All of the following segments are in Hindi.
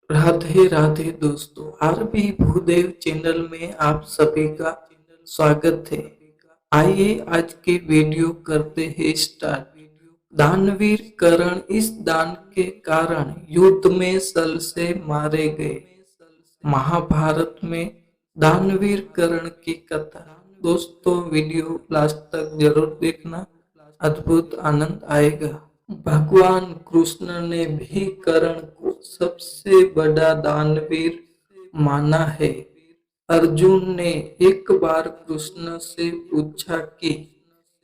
राधे राधे दोस्तों, आरबी भूदेव चैनल में आप सभी का स्वागत है। आइए आज के वीडियो करते हैं स्टार्ट। दानवीर कर्ण इस दान के कारण युद्ध में सल से मारे गए। महाभारत में दानवीर कर्ण की कथा। दोस्तों वीडियो लास्ट तक जरूर देखना, अद्भुत आनंद आएगा। भगवान कृष्ण ने भी कर्ण को सबसे बड़ा दानवीर माना है। अर्जुन ने एक बार कृष्ण से पूछा कि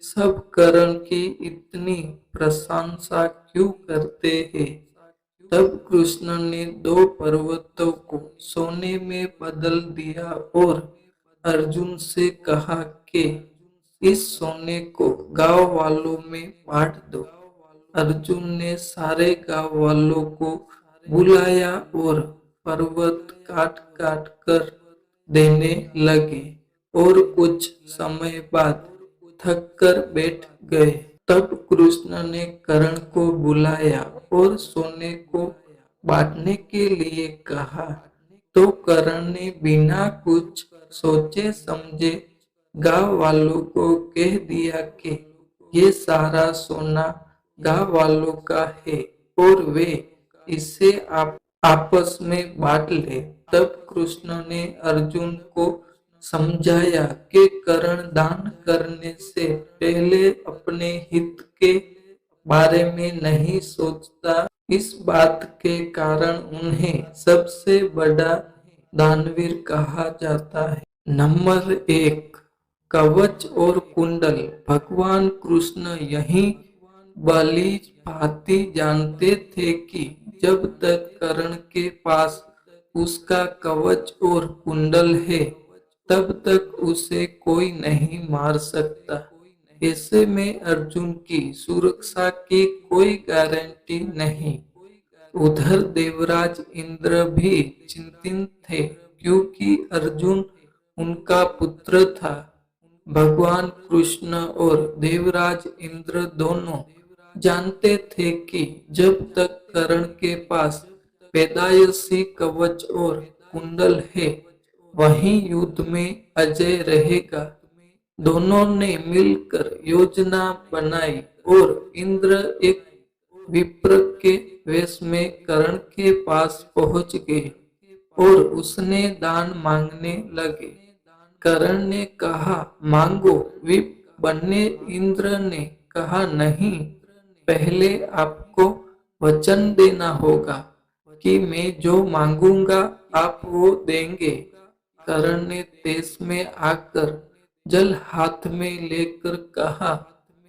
सब कर्ण की इतनी प्रशंसा क्यों करते हैं? तब कृष्ण ने दो पर्वतों को सोने में बदल दिया और अर्जुन से कहा कि इस सोने को गांव वालों में बांट दो। अर्जुन ने सारे गांव वालों को बुलाया और पर्वत काट काट कर देने लगे और कुछ समय बाद थक कर बैठ गए। तब कृष्ण ने कर्ण को बुलाया और सोने को बांटने के लिए कहा, तो कर्ण ने बिना कुछ सोचे समझे गांव वालों को कह दिया कि ये सारा सोना गांव वालों का है और वे इसे आपस में बांट ले। तब कृष्ण ने अर्जुन को समझाया कि कर्ण दान करने से पहले अपने हित के बारे में नहीं सोचता। इस बात के कारण उन्हें सबसे बड़ा दानवीर कहा जाता है। नंबर 1, कवच और कुंडल। भगवान कृष्ण यही भली भांति जानते थे कि जब तक कर्ण के पास उसका कवच और कुंडल है, तब तक उसे कोई नहीं मार सकता। ऐसे में अर्जुन की सुरक्षा की कोई गारंटी नहीं। उधर देवराज इंद्र भी चिंतित थे, क्योंकि अर्जुन उनका पुत्र था। भगवान कृष्ण और देवराज इंद्र दोनों जानते थे कि जब तक कर्ण के पास पैदाइशी कवच और कुंडल है, वही युद्ध में अजय रहेगा। दोनों ने मिलकर योजना बनाई और इंद्र एक विप्र के वेश में कर्ण के पास पहुंच गए और उसने दान मांगने लगे। कर्ण ने कहा, मांगो। विप बने इंद्र ने कहा, नहीं, पहले आपको वचन देना होगा कि मैं जो मांगूंगा आप वो देंगे। कर्ण ने देश में आकर जल हाथ में लेकर कहा,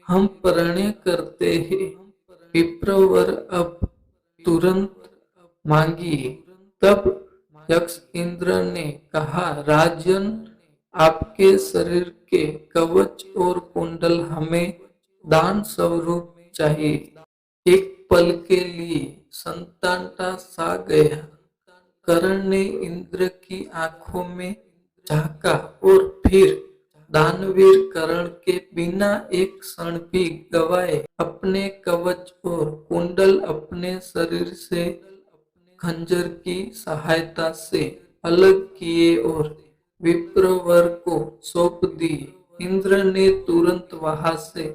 हम प्रण करते हैं, विप्रवर अब तुरंत मांगिए। तब यक्ष इंद्र ने कहा, राजन, आपके शरीर के कवच और कुंडल हमें दान स्वरूप चाहिए। एक पल के लिए संतानता सा गया। कर्ण ने इंद्र की आंखों में झांका और फिर दानवीर कर्ण के बिना एक क्षण भी गवाए अपने कवच और कुंडल अपने शरीर से खंजर की सहायता से अलग किए और विप्रवर को सौंप दिए। इंद्र ने तुरंत वहां से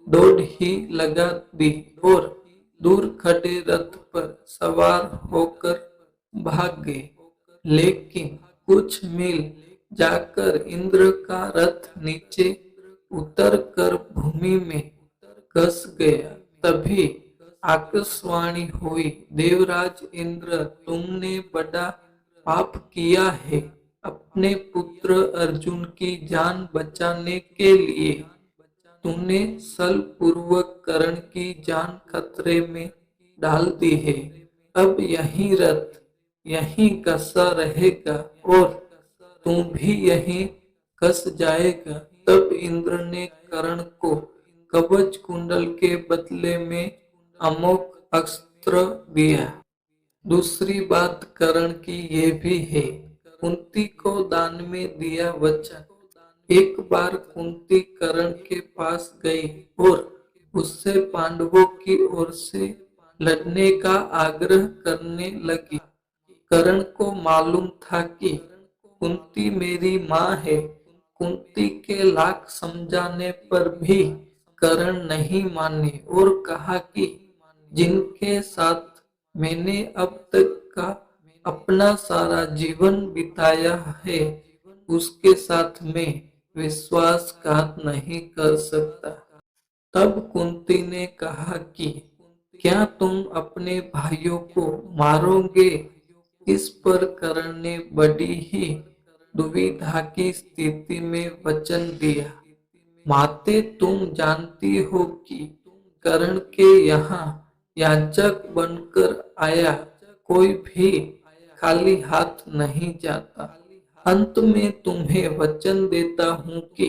दौड़ ही लगा दी और दूर खड़े रथ पर सवार होकर भाग गए। लेकिन कुछ मील जाकर इंद्र का रथ नीचे उतर कर भूमि में घस गया। तभी आकाशवाणी हुई, देवराज इंद्र, तुमने बड़ा पाप किया है। अपने पुत्र अर्जुन की जान बचाने के लिए तूने छल पूर्वक कर्ण की जान खतरे में डाल दी है। अब यही रथ यहीं कसा रहेगा और तू भी यहीं कस जाएगा। तब इंद्र ने कर्ण को कवच कुंडल के बदले में अमोघ अस्त्र दिया। दूसरी बात कर्ण की ये भी है, कुंती को दान में दिया वचन। एक बार कुंती कर्ण के पास गई और उससे पांडवों की ओर से लड़ने का आग्रह करने लगी। कर्ण को मालूम था कि कुंती मेरी माँ है। कुंती के लाख समझाने पर भी कर्ण नहीं माने और कहा कि जिनके साथ मैंने अब तक का अपना सारा जीवन बिताया है, उसके साथ मैं विश्वासघात नहीं कर सकता। तब कुंती ने कहा कि क्या तुम अपने भाइयों को मारोगे? इस पर कर्ण ने बड़ी ही दुविधा की स्थिति में वचन दिया, माते तुम जानती हो कि कर्ण के यहाँ याचक बनकर आया कोई भी खाली हाथ नहीं जाता। अंत में तुम्हें वचन देता हूँ कि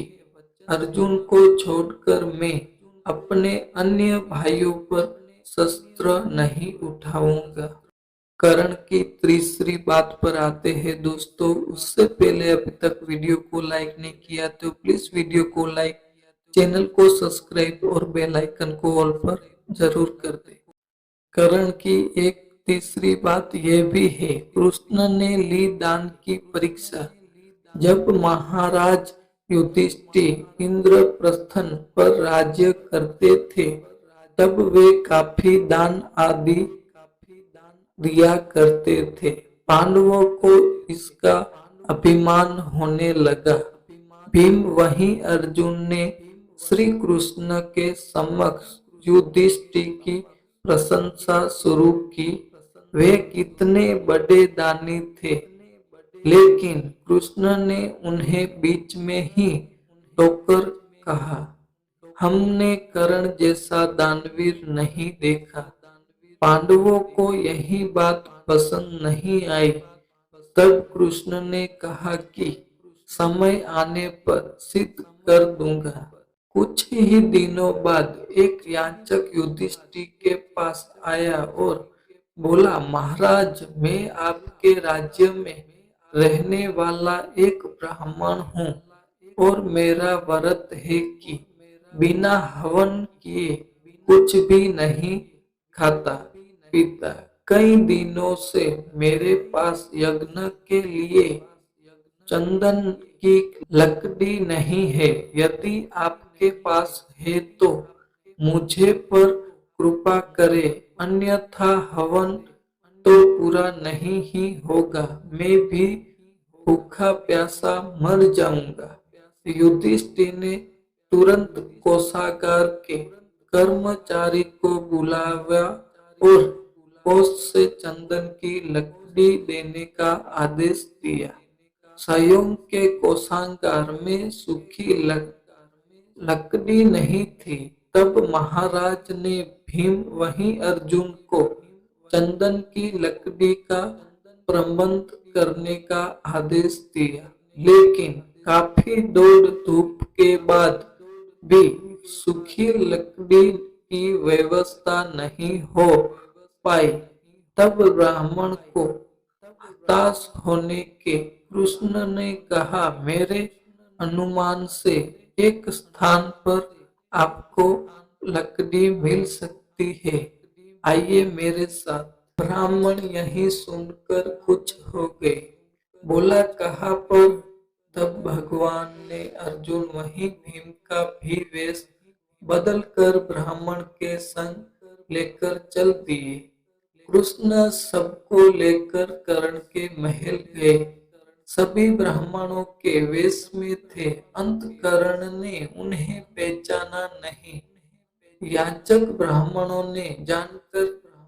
अर्जुन को छोड़कर मैं अपने अन्य भाइयों पर शस्त्र नहीं उठाऊंगा। कर्ण की तीसरी बात पर आते हैं दोस्तों। उससे पहले अभी तक वीडियो को लाइक नहीं किया तो प्लीज वीडियो को लाइक, चैनल को सब्सक्राइब और बेल आइकन को ऑल पर जरूर कर दे। कर्ण की एक तीसरी बात यह भी है, कृष्ण ने ली दान की परीक्षा। जब महाराज युधिष्ठिर इंद्रप्रस्थन पर राज्य करते थे, तब वे काफी दान आदि दिया करते थे। पांडवों को इसका अभिमान होने लगा। भीम वहीं अर्जुन ने श्री कृष्ण के समक्ष युधिष्ठिर की प्रशंसा शुरू की। वे कितने बड़े दानी थे, लेकिन कृष्ण ने उन्हें बीच में ही टोकर कहा, हमने कर्ण जैसा दानवीर नहीं देखा। पांडवों को यही बात पसंद नहीं आई। तब कृष्ण ने कहा कि समय आने पर सिद्ध कर दूंगा। कुछ ही दिनों बाद एक याचक युधिष्ठिर के पास आया और बोला, महाराज मैं आपके राज्य में रहने वाला एक ब्राह्मण हूँ और मेरा व्रत है कि बिना हवन किए कुछ भी नहीं खाता पीता। कई दिनों से मेरे पास यज्ञ के लिए चंदन की लकड़ी नहीं है। यदि आपके पास है तो मुझे पर कृपा करे, अन्यथा हवन तो पूरा नहीं ही होगा। मैं भी भूखा प्यासा मर जाऊंगा। युधिष्ठिर ने तुरंत कोषागार के कर्मचारी को बुलाया और कोष से चंदन की लकड़ी देने का आदेश दिया। स्वयं के कोषागार में सूखी लकड़ी नहीं थी। तब महाराज ने भीम वहीं अर्जुन को चंदन की लकड़ी का प्रबंध करने का आदेश दिया, लेकिन काफी दौड़ धूप के बाद भी सूखी लकड़ी की व्यवस्था नहीं हो पाई। तब ब्राह्मण को हताश होने के कृष्ण ने कहा, मेरे अनुमान से एक स्थान पर आपको लकड़ी मिल सकती है, आइए मेरे साथ। ब्राह्मण यही सुनकर खुश हो गए, बोला कहाँ पर? तब भगवान ने अर्जुन वहीं भीम का भी वेश बदल कर ब्राह्मण के संग लेकर चल दिए। कृष्ण सबको लेकर कर्ण के महल गए। सभी ब्राह्मणों के वेश में थे। अंतकरण ने उन्हें पहचाना नहीं। याचक ब्राह्मणों ने जानकर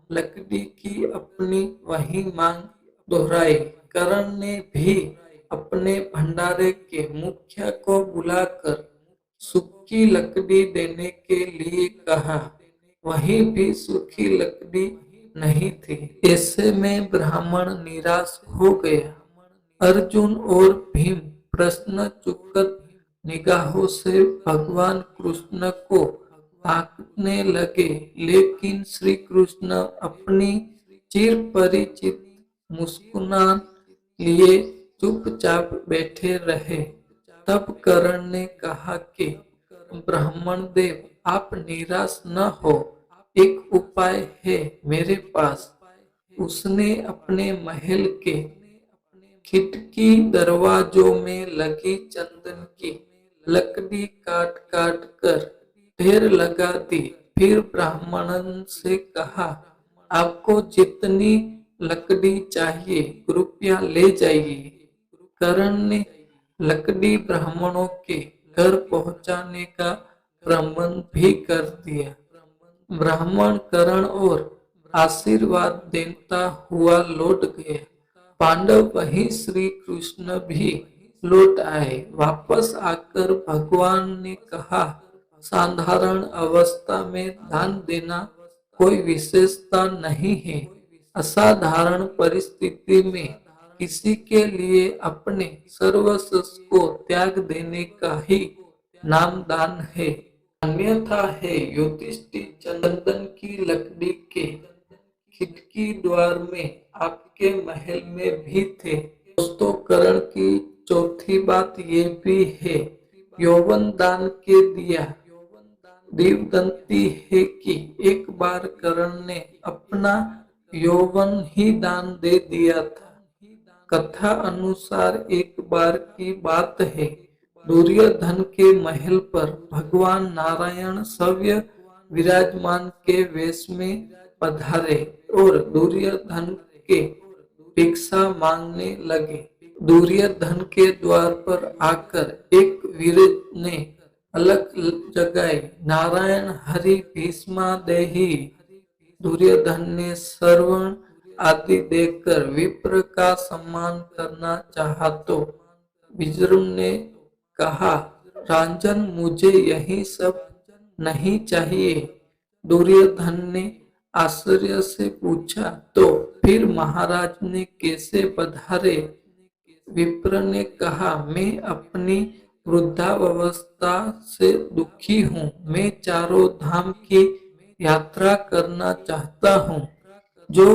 लकड़ी की अपनी वही मांग दोहराई। कर्ण ने भी अपने भंडारे के मुखिया को बुलाकर सूखी लकड़ी देने के लिए कहा। वहीं भी सूखी लकड़ी नहीं थी। ऐसे में ब्राह्मण निराश हो गया। अर्जुन और भीम प्रश्न चुकत निगाहों से भगवान कृष्ण को ताकने लगे, लेकिन श्री कृष्ण अपनी चिर परिचित मुस्कुरान लिए चुपचाप बैठे रहे। तब कर्ण ने कहा कि ब्राह्मण देव आप निराश न हो, एक उपाय है मेरे पास। उसने अपने महल के खिड़की दरवाजों में लगी चंदन की लकड़ी काट काट कर ढेर लगा दी। फिर ब्राह्मण से कहा, आपको जितनी लकड़ी चाहिए कृपया ले जाइए। करण ने लकड़ी ब्राह्मणों के घर पहुंचाने का प्रबंध भी कर दिया। ब्राह्मण करण और आशीर्वाद देता हुआ लौट गया। पांडव वहीं श्री कृष्ण भी लौट आए। वापस आकर भगवान ने कहा, साधारण अवस्था में दान देना कोई विशेषता नहीं है। असाधारण परिस्थिति में किसी के लिए अपने सर्वस्व को त्याग देने का ही नाम दान है। अन्यथा है। युधिष्ठिर चंदन की लकड़ी के खिड़की द्वार में आपके महल में भी थे। दोस्तों, करण की चौथी बात ये भी है, यौवन दान के दिया दीवदंती है कि एक बार करण ने अपना यौवन ही दान दे दिया था। कथा अनुसार एक बार की बात है, दुर्योधन के महल पर भगवान नारायण सव्य विराजमान के वेश में पधारे और दुर्योधन के भिक्षा मांगने लगे। दुर्योधन के द्वार पर आकर एक वीर ने अलग जगाए, नारायण हरि भीष्मा देहि। दुर्योधन ने श्रवण आदि देकर विप्र का सम्मान करना चाहा तो विजृंभ ने कहा, राजन मुझे यही सब नहीं चाहिए। दुर्योधन ने आश्चर्य से पूछा, तो फिर महाराज ने कैसे पधारे? विप्र ने कहा, मैं अपनी वृद्धावस्था से दुखी हूँ। मैं चारों धाम की यात्रा करना चाहता हूँ, जो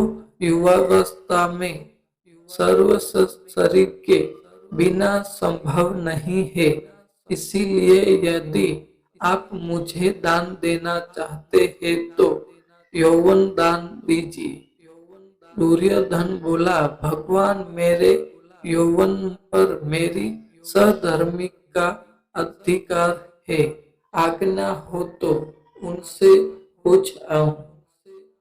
युवावस्था में सर्व शरीर के बिना संभव नहीं है। इसीलिए यदि आप मुझे दान देना चाहते हैं तो यौवन दान दीजिए। दुर्योधन बोला, भगवान, मेरे यौवन पर मेरी सहधर्मी का अधिकार है। आज्ञा हो तो उनसे पूछ आऊं।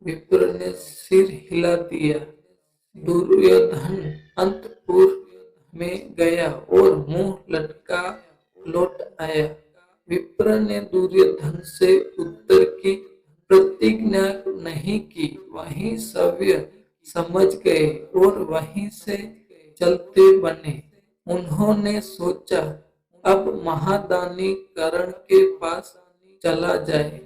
विप्र ने सिर हिला दिया। दुर्योधन अंतपुर में गया और मुंह लटका लौट आया। विप्र ने दुर्योधन से उत्तर की प्रतिज्ञा नहीं की। वहीं सव्य समझ गए और वहीं से चलते बने। उन्होंने सोचा, अब महादानी करण के पास चला जाए।